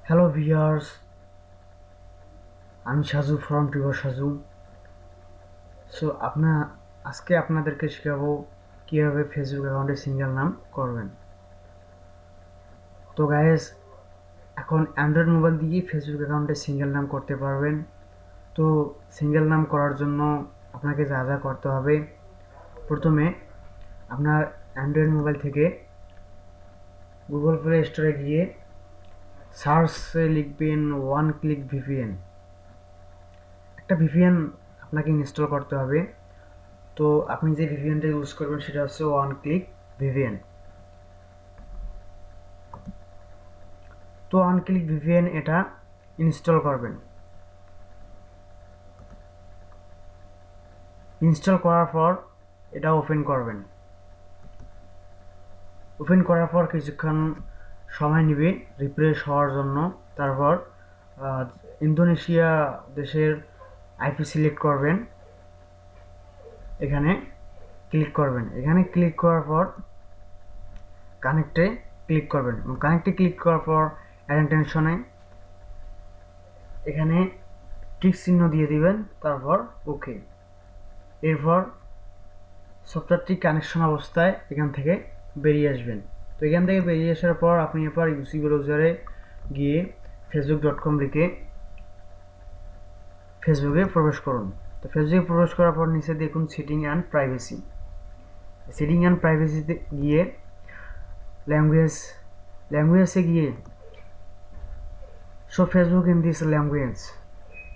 Hello viewers, আমি Saju from tuber Saju. আজকে আপনাদেরকে শেখাবো কীভাবে ফেসবুক অ্যাকাউন্টে সিঙ্গেল নাম করবেন। তো গাইস, এখন অ্যান্ড্রয়েড মোবাইল দিয়ে ফেসবুক অ্যাকাউন্টে সিঙ্গেল নাম করতে পারবেন। তো সিঙ্গেল নাম করার জন্য আপনাকে যা যা করতে হবে, প্রথমে আপনার অ্যান্ড্রয়েড মোবাইল থেকে গুগল প্লে স্টোরে গিয়ে সার্চে লিখবেন ওয়ান ক্লিক ভিপিএন। একটা ভিপিএন আপনাকে ইনস্টল করতে হবে। তো আপনি যে ভিপিএনটা ইউজ করবেন সেটা হচ্ছে ওয়ান ক্লিক ভিপিএন। তো ওয়ান ক্লিক ভিপিএন এটা ইনস্টল করবেন। ইনস্টল করার পর এটা ওপেন করবেন। ওপেন করার পর কিছুক্ষণ সময় নেবে রিফ্রেশ হওয়ার জন্য। তারপর ইন্দোনেশিয়া দেশের আইপি সিলেক্ট করবেন, এখানে ক্লিক করবেন। এখানে ক্লিক করার পর কানেক্টে ক্লিক করবেন। কানেক্টে ক্লিক করার পর অ্যাটেনশনে এখানে টিক চিহ্ন দিয়ে দিবেন, তারপর ওকে। এরপর সফটওয়্যারটি কানেকশন অবস্থায় এখান থেকে বেরিয়ে আসবেন। তো এখান থেকে বেরিয়ে আসার পর আপনি এরপর ইউসি ব্রাউজারে গিয়ে facebook.com লিখে ফেসবুকে প্রবেশ করুন। তো ফেসবুকে প্রবেশ করার পর নিচে দেখুন setting and privacy. Setting and প্রাইভেসিতে গিয়ে ল্যাঙ্গুয়েজে গিয়ে show Facebook in this language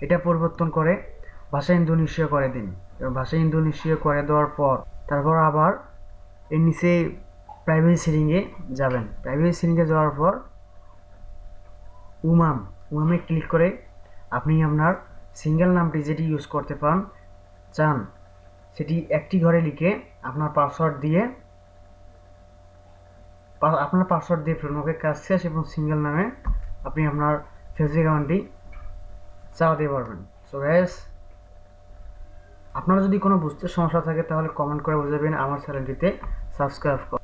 এটা পরিবর্তন করে ভাষা ইন্দোনেশিয়া করে দিন। এবং ভাষা ইন্দোনেশিয়া করে দেওয়ার পর তারপর আবার এর নিচে প্রাইভেসি সেটিংয়ে যাবেন। প্রাইভেসি সেটিংয়ে যাওয়ার পর উমামে ক্লিক করে আপনি আপনার সিঙ্গেল নামটি যেটি ইউজ করতে চান সেটি একটি ঘরে লিখে আপনার পাসওয়ার্ড দিয়ে ফেলুন। ওকে, কাজ শেষ। এবং সিঙ্গেল নামে আপনি আপনার ফেসবুক অ্যাকাউন্টটি চালাতে পারবেন। সো গাইস, আপনারা যদি কোনো বুঝতে সমস্যা থাকে তাহলে কমেন্ট করে বুঝাবেন। আমার চ্যানেলটিতে সাবস্ক্রাইব করুন।